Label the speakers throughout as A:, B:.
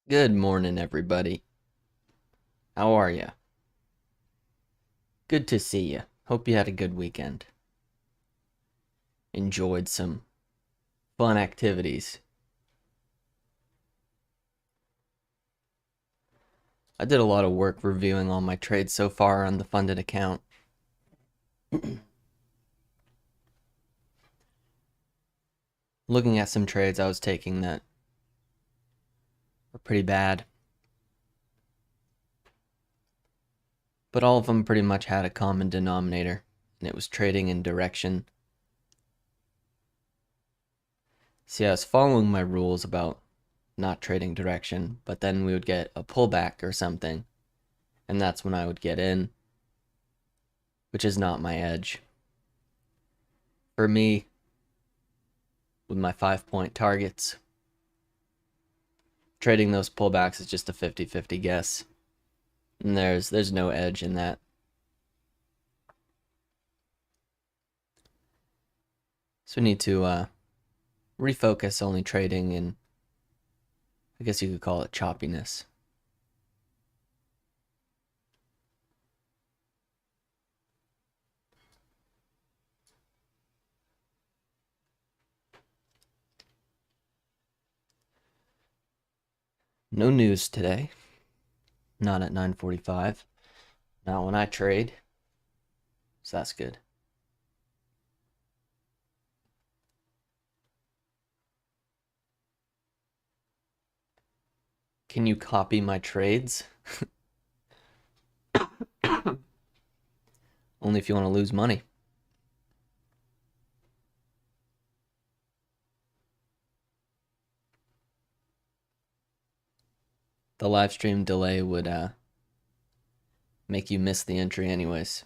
A: Good morning, everybody. How are ya? Good to see ya. Hope you had a good weekend. Enjoyed some fun activities. I did a lot of work reviewing all my trades so far on the funded account. Looking at some trades I was taking that were pretty bad. But all of them pretty much had a common denominator, and it was trading in direction. See, I was following my rules about not trading direction, but then we would get a pullback or something, and that's when I would get in, which is not my edge. For me, with my 5-point targets, trading those pullbacks is just a 50-50 guess. And there's no edge in that. So we need to refocus only trading in, I guess you could call it choppiness. No news today. Not at 9:45. Not when I trade. So that's good. Can you copy my trades? Only if you want to lose money. The live stream delay would make you miss the entry anyways.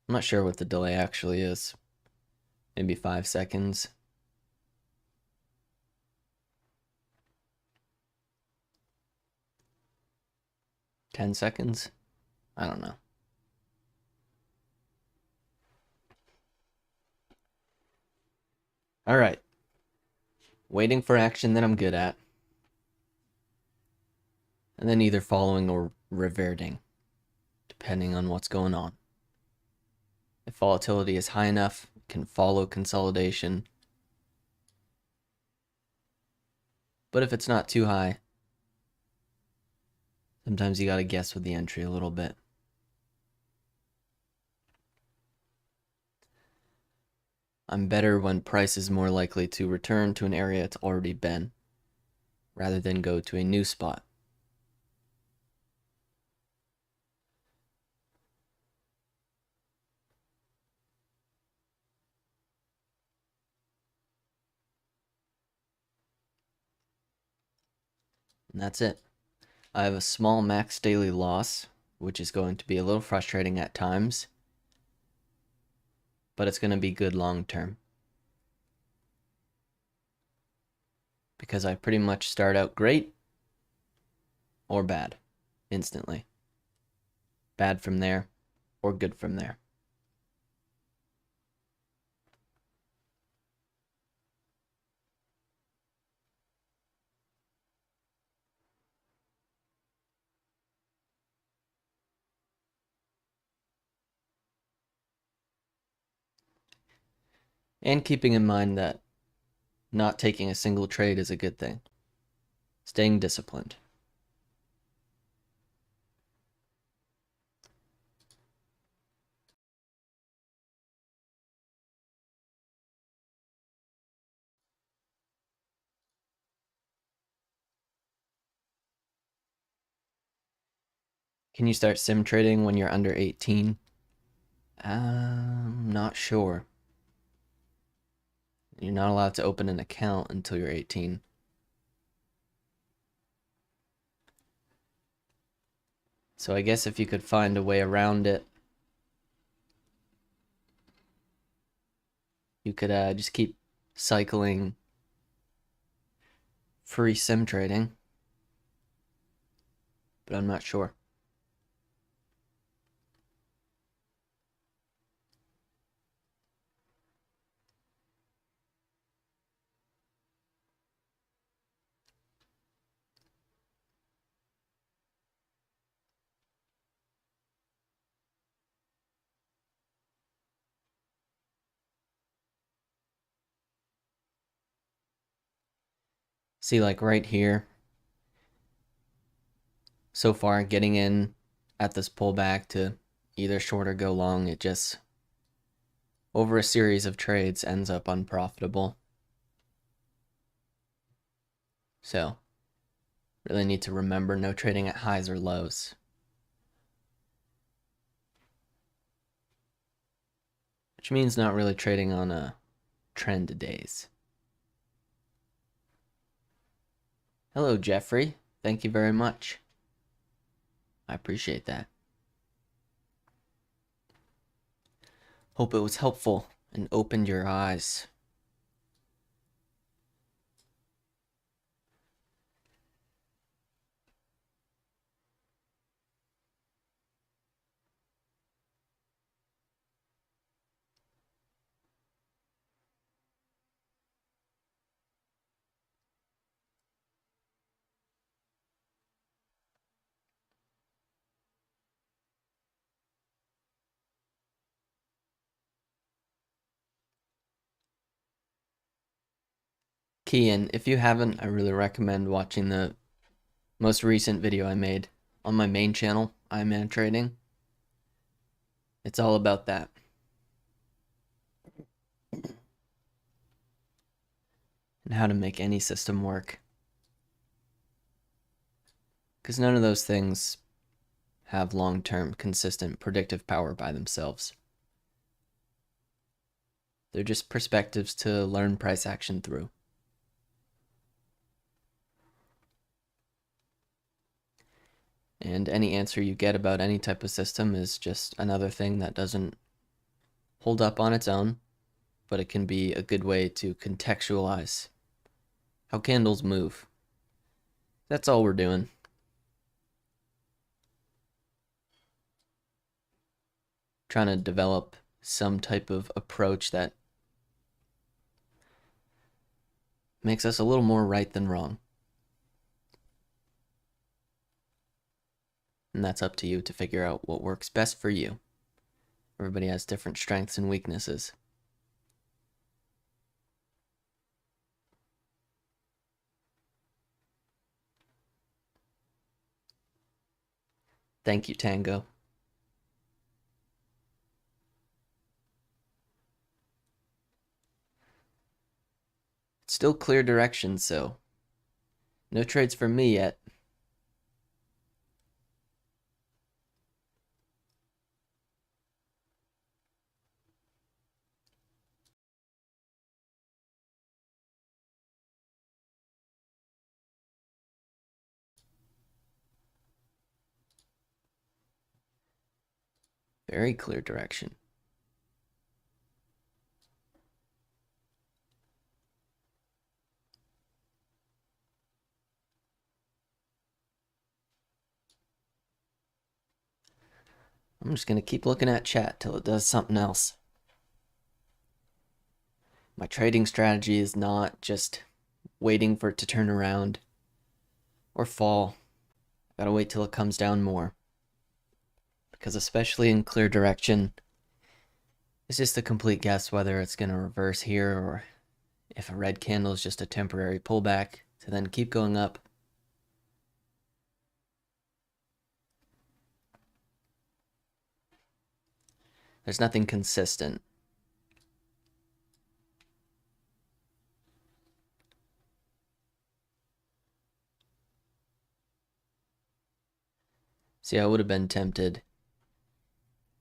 A: I'm not sure what the delay actually is. Maybe 5 seconds. 10 seconds? I don't know. All right. Waiting for action that I'm good at. And then either following or reverting, depending on what's going on. If volatility is high enough, it can follow consolidation. But if it's not too high, sometimes you gotta guess with the entry a little bit. I'm better when price is more likely to return to an area it's already been, rather than go to a new spot. And that's it. I have a small max daily loss, which is going to be a little frustrating at times, but it's going to be good long term. Because I pretty much start out great or bad instantly. Bad from there or good from there. And keeping in mind that not taking a single trade is a good thing. Staying disciplined. Can you start sim trading when you're under 18? Not sure. You're not allowed to open an account until you're 18. So I guess if you could find a way around it, you could just keep cycling free sim trading. But I'm not sure. See, like right here, so far getting in at this pullback to either short or go long, it just, over a series of trades, ends up unprofitable. So, really need to remember no trading at highs or lows. Which means not really trading on a trend days. Hello, Jeffrey. Thank you very much. I appreciate that. Hope it was helpful and opened your eyes. Kian, if you haven't, I really recommend watching the most recent video I made on my main channel, I'm Trading. It's all about that. And how to make any system work. Because none of those things have long-term, consistent, predictive power by themselves. They're just perspectives to learn price action through. And any answer you get about any type of system is just another thing that doesn't hold up on its own, but it can be a good way to contextualize how candles move. That's all we're doing. Trying to develop some type of approach that makes us a little more right than wrong. And that's up to you to figure out what works best for you. Everybody has different strengths and weaknesses. Thank you, Tango. It's still clear direction, so no trades for me yet. Very clear direction. I'm just going to keep looking at chat till it does something else. My trading strategy is not just waiting for it to turn around or fall. Gotta wait till it comes down more. Because especially in clear direction, it's just a complete guess whether it's going to reverse here or if a red candle is just a temporary pullback to then keep going up. There's nothing consistent. See, I would have been tempted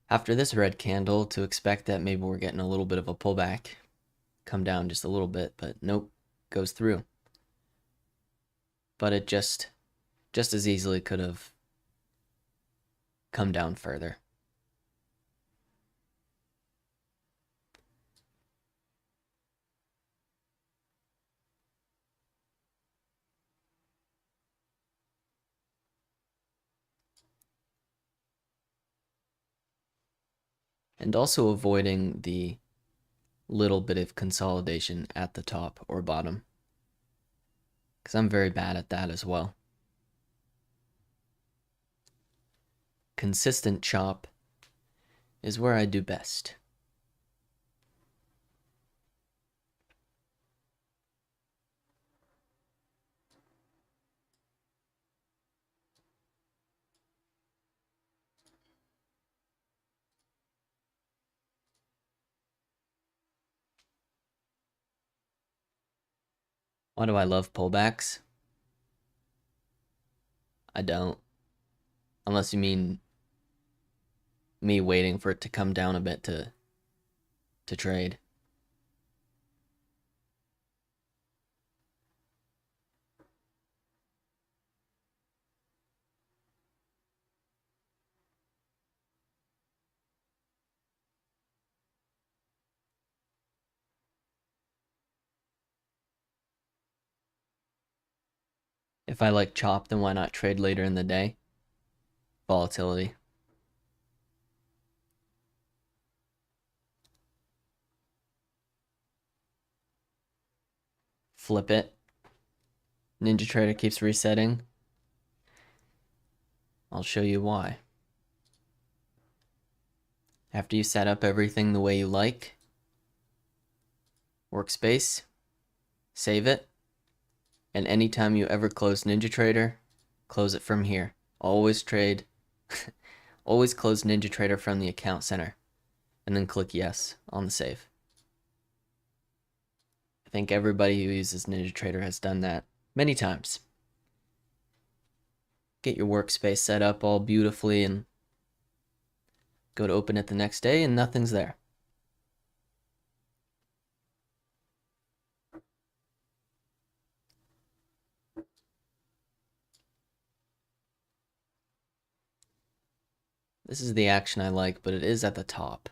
A: after this red candle to expect that maybe we're getting a little bit of a pullback, come down just a little bit, but nope, goes through. But it just as easily could have come down further. And also avoiding the little bit of consolidation at the top or bottom, because I'm very bad at that as well. Consistent chop is where I do best. Why do I love pullbacks? I don't. Unless you mean me waiting for it to come down a bit to trade. If I like chop, then why not trade later in the day? Volatility. Flip it. Ninja Trader keeps resetting. I'll show you why. After you set up everything the way you like, workspace, save it, and anytime you ever close Ninja Trader, close it from here. Always trade, always close Ninja Trader from the account center, and then click yes on the save. I think everybody who uses Ninja Trader has done that many times. Get your workspace set up all beautifully and go to open it the next day and nothing's there. This is the action I like, but it is at the top.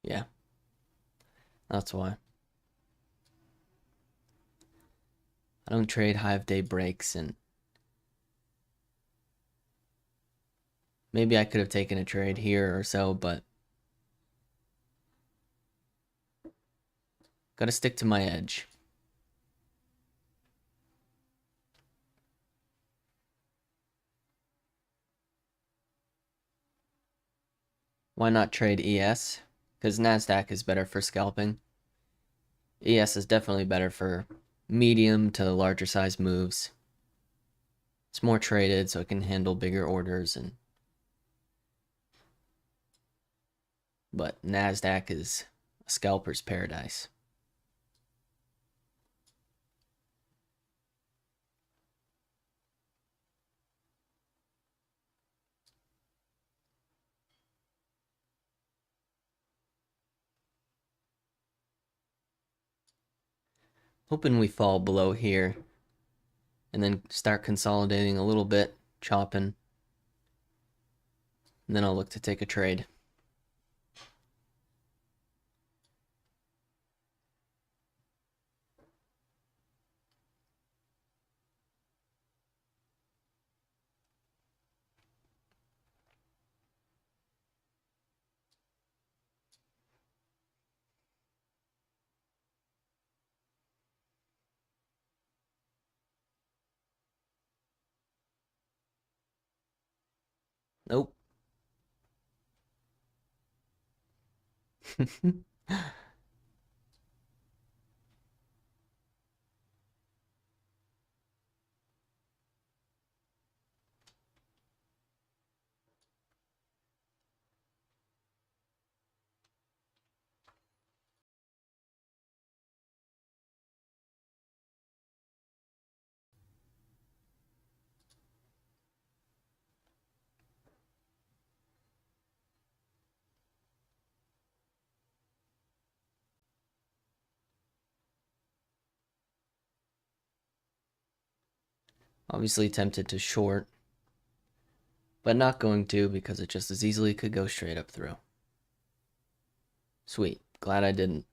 A: Yeah, that's why. I don't trade hive day breaks, and maybe I could have taken a trade here or so, but gotta stick to my edge. Why not trade ES? Because NASDAQ is better for scalping. ES is definitely better for medium to larger size moves. It's more traded, so it can handle bigger orders, but NASDAQ is a scalper's paradise. Hoping we fall below here and then start consolidating a little bit, chopping, and then I'll look to take a trade. Nope. Obviously tempted to short, but not going to because it just as easily could go straight up through. Sweet. Glad I didn't.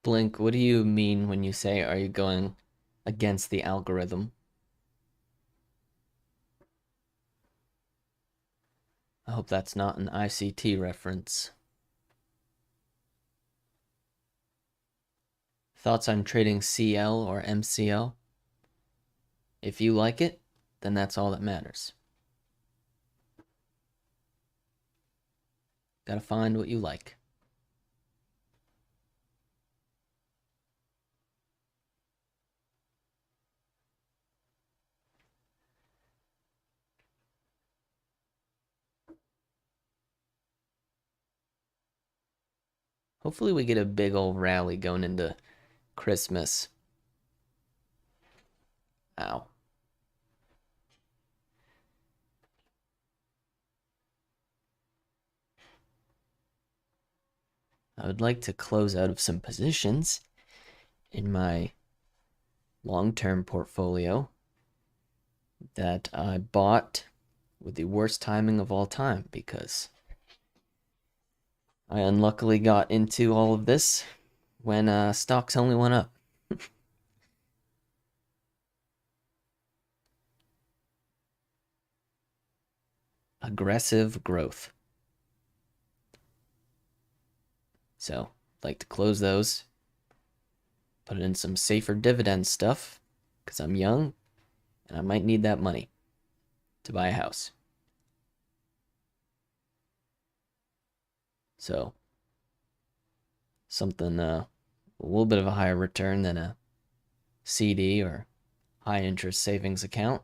A: Blink, what do you mean when you say, are you going against the algorithm? I hope that's not an ICT reference. thoughts on trading CL or MCL. If you like it, then that's all that matters. Gotta find what you like. Hopefully we get a big old rally going into Christmas. Ow. I would like to close out of some positions in my long-term portfolio that I bought with the worst timing of all time, because I unluckily got into all of this when stocks only went up. Aggressive growth. So, I'd like to close those, put it in some safer dividend stuff, because I'm young and I might need that money to buy a house. So, something a little bit of a higher return than a CD or high interest savings account.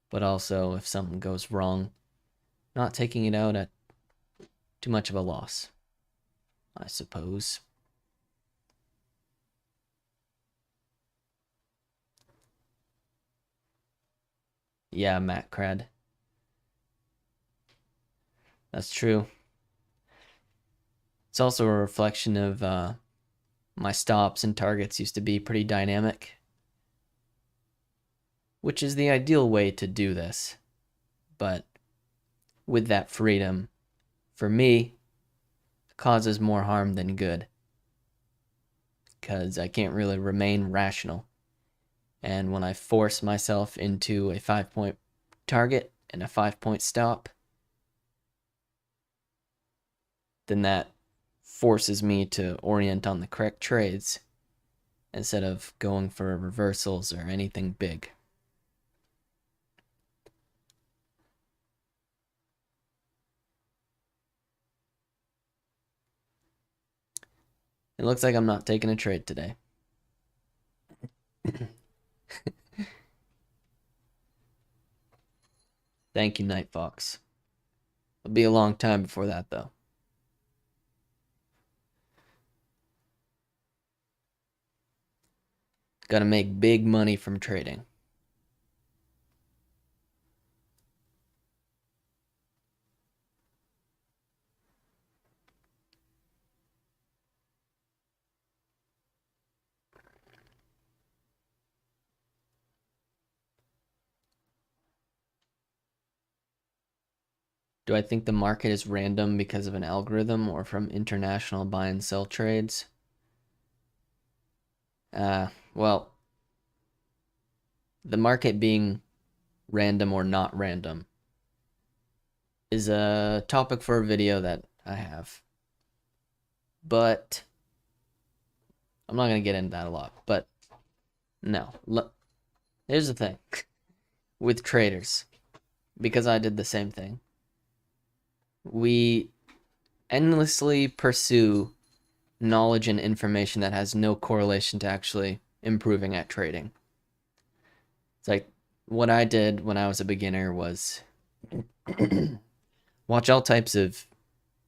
A: But also, if something goes wrong, not taking it out at too much of a loss, I suppose. Yeah, Matt Crad. That's true. It's also a reflection of my stops and targets used to be pretty dynamic, which is the ideal way to do this. But with that freedom, for me, it causes more harm than good, because I can't really remain rational. And when I force myself into a 5-point target and a 5-point stop, then that forces me to orient on the correct trades instead of going for reversals or anything big. It looks like I'm not taking a trade today. Thank you, Night Fox. It'll be a long time before that, though. Gotta make big money from trading. Do I think the market is random because of an algorithm or from international buy and sell trades? Well, the market being random or not random is a topic for a video that I have. But I'm not going to get into that a lot. But no, here's the thing with traders, because I did the same thing. We endlessly pursue knowledge and information that has no correlation to actually improving at trading. It's like what I did when I was a beginner was watch all types of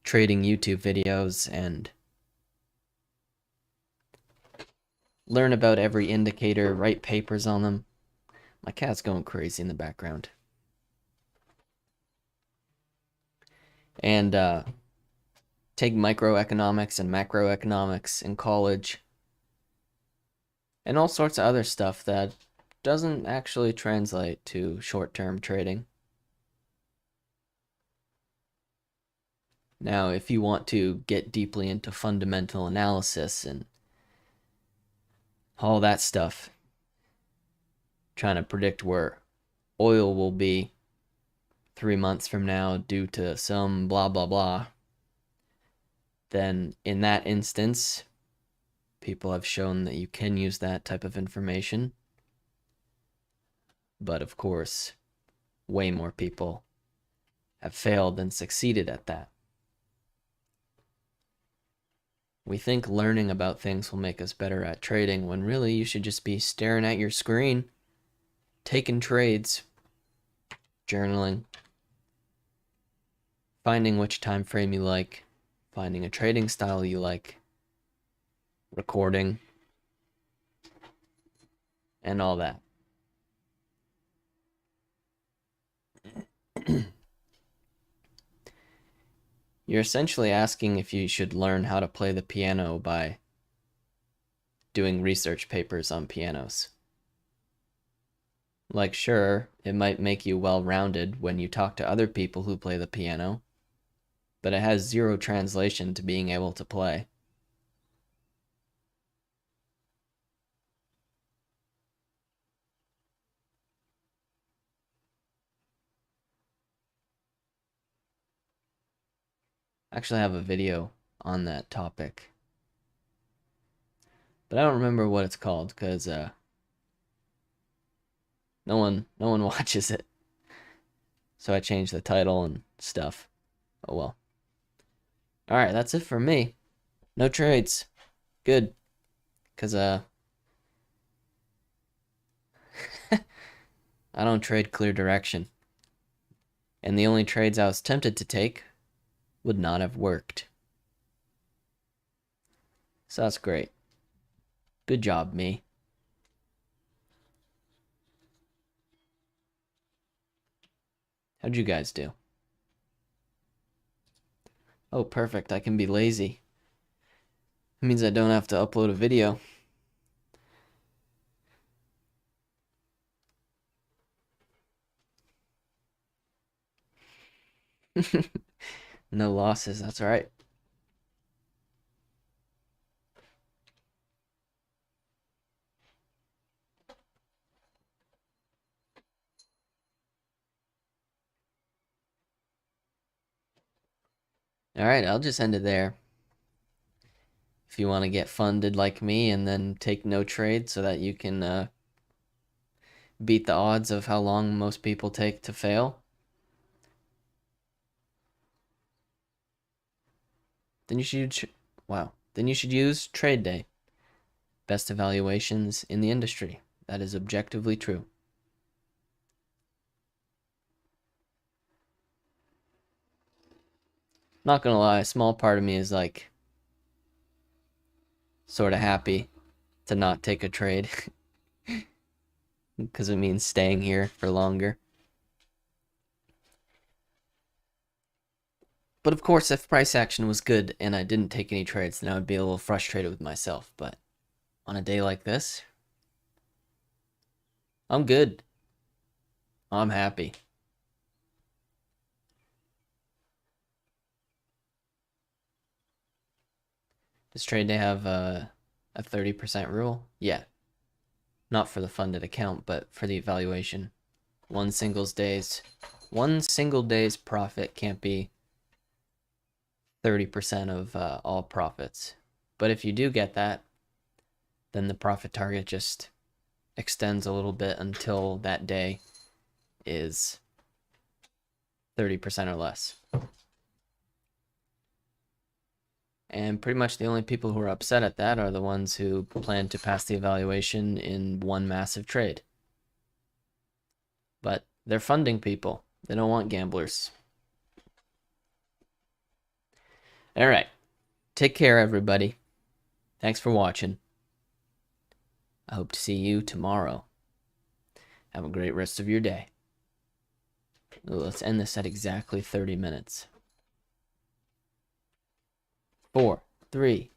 A: trading YouTube videos and learn about every indicator, write papers on them. My cat's going crazy in the background. And take microeconomics and macroeconomics in college and all sorts of other stuff that doesn't actually translate to short-term trading. Now, if you want to get deeply into fundamental analysis and all that stuff, trying to predict where oil will be 3 months from now due to some blah blah blah, then in that instance people have shown that you can use that type of information. But of course, way more people have failed than succeeded at that. We think learning about things will make us better at trading, when really you should just be staring at your screen, taking trades, journaling, finding which time frame you like, finding a trading style you like, recording, and all that. You're essentially asking if you should learn how to play the piano by doing research papers on pianos. Like, sure, it might make you well-rounded when you talk to other people who play the piano, but it has zero translation to being able to play. Actually, I have a video on that topic, but I don't remember what it's called because no one watches it. So I changed the title and stuff. Oh well. All right, that's it for me. No trades. Good. Cuz I don't trade clear direction. And the only trades I was tempted to take would not have worked. So that's great. Good job, me. How'd you guys do? Oh, perfect. I can be lazy. It means I don't have to upload a video. No losses. That's all right. All right, I'll just end it there. If you want to get funded like me and then take no trade so that you can beat the odds of how long most people take to fail, then you should then you should use Trade Day. Best evaluations in the industry. That is objectively true. Not gonna lie, a small part of me is like sort of happy to not take a trade because it means staying here for longer. But of course, if price action was good and I didn't take any trades, then I would be a little frustrated with myself. But on a day like this, I'm good. I'm happy. Does Trade Day have a 30% rule? Yeah. Not for the funded account, but for the evaluation. One single day's profit can't be 30% of all profits. But if you do get that, then the profit target just extends a little bit until that day is 30% or less. And pretty much the only people who are upset at that are the ones who plan to pass the evaluation in one massive trade. But they're funding people. They don't want gamblers. All right. Take care, everybody. Thanks for watching. I hope to see you tomorrow. Have a great rest of your day. Let's end this at exactly 30 minutes. 4, 3,